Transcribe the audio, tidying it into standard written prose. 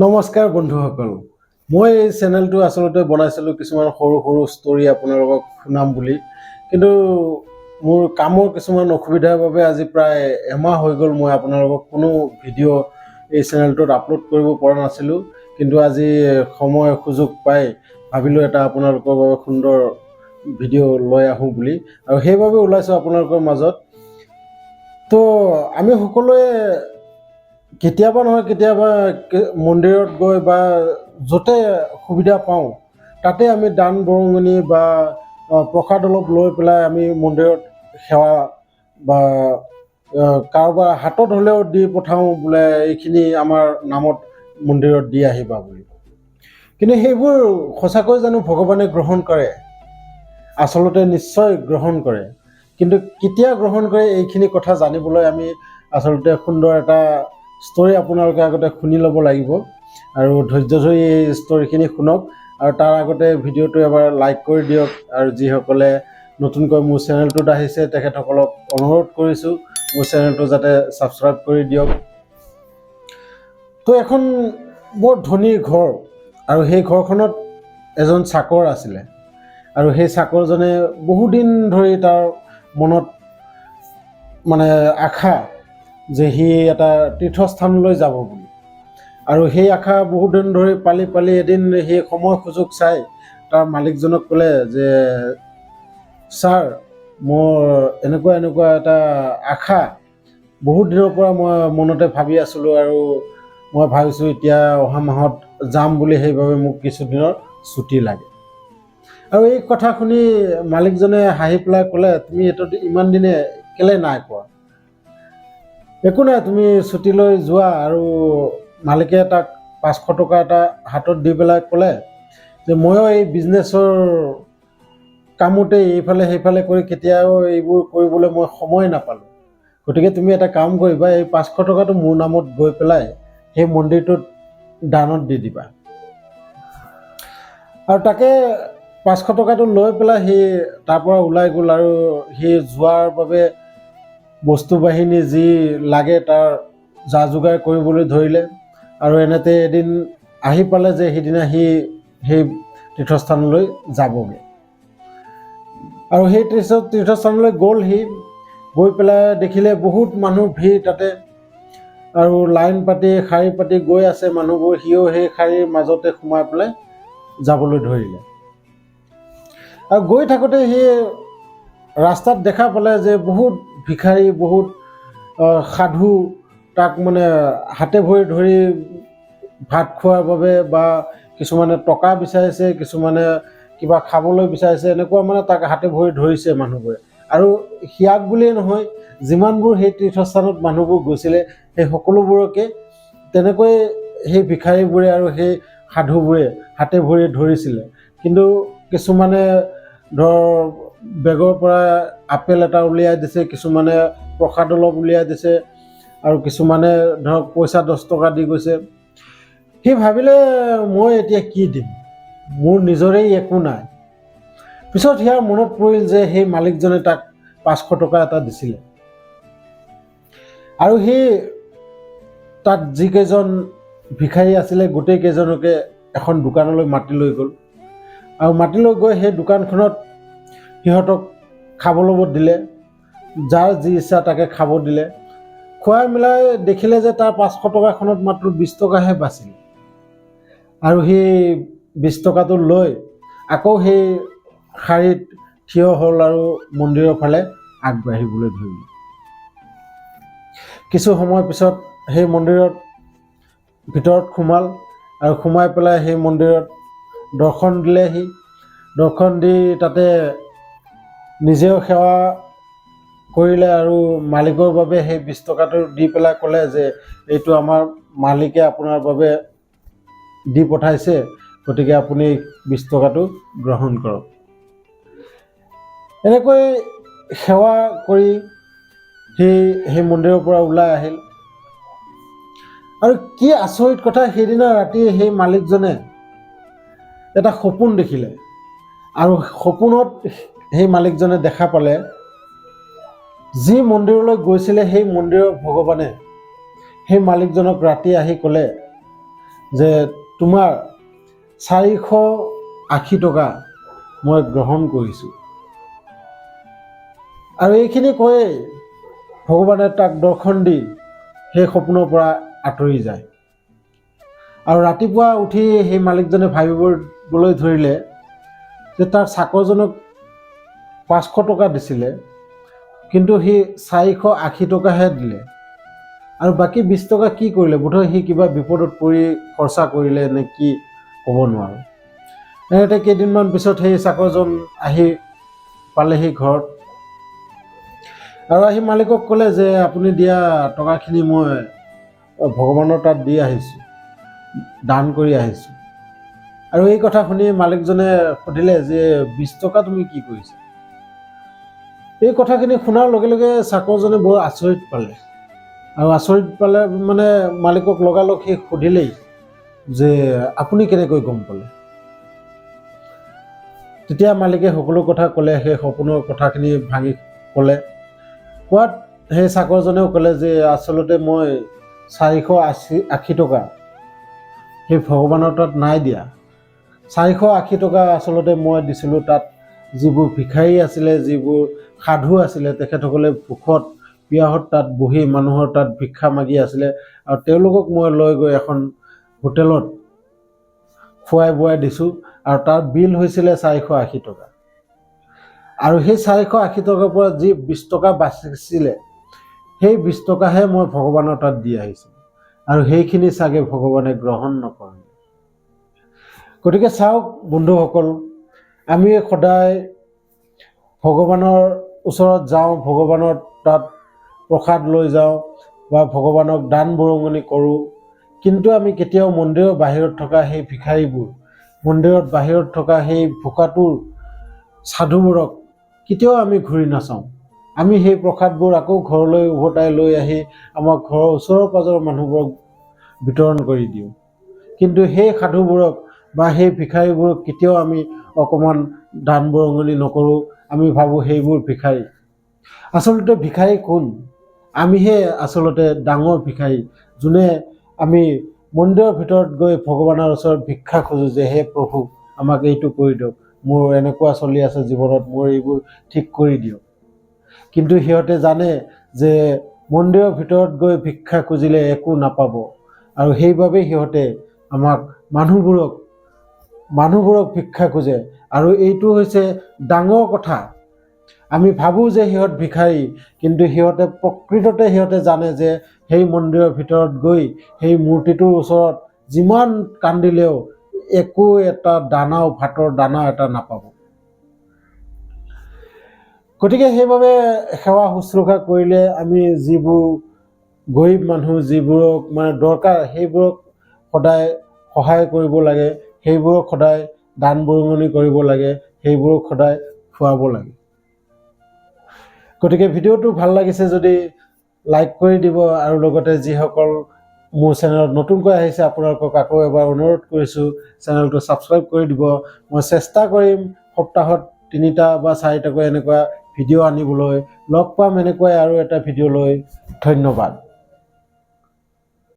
নমস্কাৰ বন্ধুসকল, মই এই চেনেলটো আচলতে বনাইছিলোঁ কিছুমান সৰু সৰু ষ্টৰী আপোনালোকক শুনাম বুলি, কিন্তু মোৰ কামৰ কিছুমান অসুবিধাৰ বাবে আজি প্ৰায় এমাহ হৈ গ'ল মই আপোনালোকক কোনো ভিডিঅ' এই চেনেলটোত আপলোড কৰিব পৰা নাছিলোঁ। কিন্তু আজি সময় সুযোগ পাই ভাবিলোঁ এটা আপোনালোকৰ বাবে সুন্দৰ ভিডিঅ' লৈ আহোঁ বুলি, আৰু সেইবাবে ওলাইছোঁ আপোনালোকৰ মাজত। তো আমি সকলোৱে কেতিয়াবা নহয় কেতিয়াবা মন্দিৰত গৈ বা য'তে সুবিধা পাওঁ তাতে আমি দান বৰঙণি বা প্ৰসাদ অলপ লৈ পেলাই আমি মন্দিৰত সেৱা বা কাৰোবাৰ হাতত হ'লেও দি পঠাওঁ, বোলে এইখিনি আমাৰ নামত মন্দিৰত দি আহিবা বুলি। কিন্তু সেইবোৰ সঁচাকৈ জানো ভগৱানে গ্ৰহণ কৰে? আচলতে নিশ্চয় গ্ৰহণ কৰে, কিন্তু কেতিয়া গ্ৰহণ কৰে এইখিনি কথা জানিবলৈ আমি আচলতে সুন্দৰ এটা ষ্টৰী আপোনালোকে আগতে শুনি ল'ব লাগিব, আৰু ধৈৰ্য ধৰি এই ষ্টৰীখিনি শুনক। আৰু তাৰ আগতে ভিডিঅ'টো এবাৰ লাইক কৰি দিয়ক, আৰু যিসকলে নতুনকৈ মোৰ চেনেলটোত আহিছে তেখেতসকলক অনুৰোধ কৰিছোঁ মোৰ চেনেলটো যাতে ছাবস্ক্ৰাইব কৰি দিয়ক। তো এখন বৰ ধনী ঘৰ, আৰু সেই ঘৰখনত এজন চাকৰ আছিলে, আৰু সেই চাকৰজনে বহুদিন ধৰি তাৰ মনত মানে আশা যে সি এটা তীৰ্থস্থানলৈ যাব বুলি, আৰু সেই আশা বহুত দিন ধৰি পালি পালি এদিন সেই সময় সুযোগ চাই তাৰ মালিকজনক ক'লে যে ছাৰ, মোৰ এনেকুৱা এটা আশা বহুত দিনৰ পৰা মই মনতে ভাবি আছিলোঁ, আৰু মই ভাবিছোঁ এতিয়া অহা মাহত যাম বুলি, সেইবাবে মোক কিছুদিনৰ ছুটি লাগে। আৰু এই কথা শুনি মালিকজনে হাঁহি পেলাই ক'লে, তুমি এইটো ইমান দিনে কেলৈ নাই কোৱা? একো নাই, তুমি ছুটী লৈ যোৱা। আৰু মালিকে তাক 500 টকা এটা হাতত দি পেলাই ক'লে যে ময়ো এই বিজনেছৰ কামতে এইফালে সেইফালে কৰি কেতিয়াও এইবোৰ কৰিবলৈ মই সময় নাপালোঁ, গতিকে তুমি এটা কাম কৰিবা, এই 500 টকাটো মোৰ নামত গৈ পেলাই সেই মন্দিৰটোত দানত দি দিবা। আৰু তাকে 500 টকাটো লৈ পেলাই সি তাৰ পৰা ওলাই গ'ল, আৰু সি যোৱাৰ বাবে বস্তু বাহিনী যি লাগে তাৰ যা যোগাৰ কৰিবলৈ ধৰিলে। আৰু এনেতে এদিন আহি পালে যে সিদিনা সি সেই তীৰ্থস্থানলৈ যাবগৈ, আৰু সেই তীৰ্থস্থানলৈ গ'ল। সি গৈ পেলাই দেখিলে বহুত মানুহ ভিৰ তাতে, আৰু লাইন পাতি শাৰী পাতি গৈ আছে মানুহবোৰ, সিও সেই শাৰীৰ মাজতে সোমাই পেলাই যাবলৈ ধৰিলে। আৰু গৈ থাকোঁতে সি ৰাস্তাত দেখা পালে যে বহুত ভিখাৰী, বহুত সাধু তাক মানে হাতে ভৰি ধৰি ভাত খোৱাৰ বাবে, বা কিছুমানে টকা বিচাৰিছে, কিছুমানে কিবা খাবলৈ বিচাৰিছে, এনেকুৱা মানে তাক হাতে ভৰি ধৰিছে মানুহবোৰে। আৰু সিয়াক বুলিয়েই নহয়, যিমানবোৰ সেই তীৰ্থস্থানত মানুহবোৰ গৈছিলে সেই সকলোবোৰকে তেনেকৈ সেই ভিখাৰীবোৰে আৰু সেই সাধুবোৰে হাতে ভৰি ধৰিছিলে। কিন্তু কিছুমানে ধৰ বেগৰ পৰা আপেল এটা উলিয়াই দিছে, কিছুমানে প্ৰসাদ অলপ উলিয়াই দিছে, আৰু কিছুমানে ধৰক পইচা 10 টকা দি গৈছে। সি ভাবিলে মই এতিয়া কি দিম, মোৰ নিজৰেই একো নাই। পিছত সিয়াৰ মনত পৰিল যে সেই মালিকজনে তাক 500 টকা এটা দিছিলে, আৰু সি তাত যিকেইজন ভিখাৰী আছিলে গোটেইকেইজনকে এখন দোকানলৈ মাতি লৈ গ'ল, আৰু মাতি লৈ গৈ সেই দোকানখনত সিহঁতক খাব ল'ব দিলে, যাৰ যি ইচ্ছা তাকে খাব দিলে। খুৱাই মিলাই দেখিলে যে তাৰ 500 টকাখনত মাত্ৰ 20 টকাহে বাছিল, আৰু সেই 20 টকাটো লৈ আকৌ সেই শাৰীত থিয় হ'ল আৰু মন্দিৰৰ ফালে আগবাঢ়িবলৈ ধৰিলে। কিছু সময় পিছত সেই মন্দিৰত ভিতৰত সোমাল, আৰু সোমাই পেলাই সেই মন্দিৰত দৰ্শন দিলেহি। দৰ্শন দি তাতে নিজেও সেৱা কৰিলে, আৰু মালিকৰ বাবে সেই 20 টকাটো দি পেলাই ক'লে যে এইটো আমাৰ মালিকে আপোনাৰ বাবে দি পঠাইছে, গতিকে আপুনি 20 টকাটো গ্ৰহণ কৰক। এনেকৈ সেৱা কৰি সেই মন্দিৰৰ পৰা ওলাই আহিল। আৰু কি আচৰিত কথা, সেইদিনা ৰাতি সেই মালিকজনে এটা সপোন দেখিলে, আৰু সপোনত সেই মালিকজনে দেখা পালে যি মন্দিৰলৈ গৈছিলে সেই মন্দিৰৰ ভগৱানে সেই মালিকজনক ৰাতি আহি ক'লে যে তোমাৰ 480 টকা মই গ্ৰহণ কৰিছোঁ। আৰু এইখিনি কৈয়ে ভগৱানে তাক দৰ্শন দি সেই সপোনৰ পৰা আঁতৰি যায়। আৰু ৰাতিপুৱা উঠি সেই মালিকজনে ভাবিবলৈ ধৰিলে যে তাৰ চাকৰজনক 500 টকা দিছিলে, কিন্তু সি 480 টকাহে দিলে, আৰু বাকী 20 টকা কি কৰিলে? বোধহয় সি কিবা বিপদত পৰি খৰচা কৰিলে নে কি, ক'ব নোৱাৰোঁ। এনেতে কেইদিনমান পিছত সেই চাকৰজন আহি পালেহি ঘৰত, আৰু আহি মালিকক ক'লে যে আপুনি দিয়া টকাখিনি মই ভগৱানৰ তাত দি আহিছোঁ, দান কৰি আহিছোঁ। আৰু এই কথা শুনি মালিকজনে সুধিলে যে 20 টকা তুমি কি কৰিছা? এই কথাখিনি শুনাৰ লগে লগে চাকৰজনে বৰ আচৰিত পালে, আৰু আচৰিত পালে মানে মালিকক লগালগ সি সুধিলেই যে আপুনি কেনেকৈ গম পালে? তেতিয়া মালিকে সকলো কথা ক'লে, সেই সপোনৰ কথাখিনি ভাঙি ক'লে। কোৱাত সেই চাকৰজনেও ক'লে যে আচলতে মই 480 টকা সেই ভগৱানৰ তাত নাই দিয়া। 480 টকা আচলতে মই দিছিলোঁ তাত যিবোৰ ভিক্ষাৰী আছিলে, যিবোৰ সাধু আছিলে, তেখেতসকলে ভোকত পিয়াহত তাত বহি মানুহৰ তাত ভিক্ষা মাগি আছিলে, আৰু তেওঁলোকক মই লৈ গৈ এখন হোটেলত খুৱাই বোৱাই দিছোঁ, আৰু তাৰ বিল হৈছিলে 480 টকা। আৰু সেই 480 টকাৰ পৰা যি 20 টকা বাচিছিলে, সেই 20 টকাহে মই ভগৱানৰ তাত দি আহিছোঁ, আৰু সেইখিনি চাগে ভগৱানে গ্ৰহণ নকৰে। গতিকে চাওক বন্ধুসকল, আমি সদায় ভগৱানৰ ওচৰত যাওঁ, ভগৱানৰ তাত প্ৰসাদ লৈ যাওঁ বা ভগৱানক দান বৰঙণি কৰোঁ, কিন্তু আমি কেতিয়াও মন্দিৰৰ বাহিৰত থকা সেই ভিক্ষাৰীবোৰ, মন্দিৰত বাহিৰত থকা সেই ভোকাতুৰ সাধুবোৰক কেতিয়াও আমি ঘূৰি নাচাওঁ। আমি সেই প্ৰসাদবোৰ আকৌ ঘৰলৈ উভতাই লৈ আহি আমাৰ ঘৰৰ ওচৰৰ পাজৰৰ মানুহবোৰক বিতৰণ কৰি দিওঁ, কিন্তু সেই সাধুবোৰক বা সেই ভিক্ষাৰীবোৰক কেতিয়াও আমি অকণমান দান বৰঙণি নকৰোঁ। আমি ভাবোঁ সেইবোৰ ভিক্ষাৰী। আচলতে ভিক্ষাৰী কোন? আমিহে আচলতে ডাঙৰ ভিক্ষাৰী, যোনে আমি মন্দিৰৰ ভিতৰত গৈ ভগৱানৰ ওচৰত ভিক্ষা খোজোঁ যে হে প্ৰভু, আমাক এইটো কৰি দিয়ক, মোৰ এনেকুৱা চলি আছে জীৱনত, মোৰ এইবোৰ ঠিক কৰি দিয়ক। কিন্তু সিহঁতে জানে যে মন্দিৰৰ ভিতৰত গৈ ভিক্ষা খুজিলে একো নাপাব, আৰু সেইবাবেই সিহঁতে আমাক মানুহবোৰক ভিক্ষা খোজে। আৰু এইটো হৈছে ডাঙৰ কথা। আমি ভাবোঁ যে সিহঁত ভিক্ষাৰী, কিন্তু সিহঁতে প্ৰকৃততে সিহঁতে জানে যে সেই মন্দিৰৰ ভিতৰত গৈ সেই মূৰ্তিটোৰ ওচৰত যিমান কান্দিলেও একো এটা দানাও, ভাতৰ দানা এটা নাপাব। গতিকে সেইবাবে সেৱা শুশ্ৰূষা কৰিলে আমি যিবোৰ গৰীব মানুহ, যিবোৰক মানে দৰকাৰ, সেইবোৰক সদায় সহায় কৰিব লাগে, সেইবোৰক সদায় দান বৰঙণি কৰিব লাগে, সেইবোৰক সদায় খুৱাব লাগে। গতিকে ভিডিঅ'টো ভাল লাগিছে যদি লাইক কৰি দিব, আৰু লগতে যিসকল মোৰ চেনেলত নতুনকৈ আহিছে আপোনালোকক আকৌ এবাৰ অনুৰোধ কৰিছোঁ চেনেলটো ছাবস্ক্ৰাইব কৰি দিব। মই চেষ্টা কৰিম সপ্তাহত 3টা বা 4টাকৈ এনেকুৱা ভিডিঅ' আনিবলৈ। লগ পাম এনেকুৱাই আৰু এটা ভিডিঅ' লৈ। ধন্যবাদ।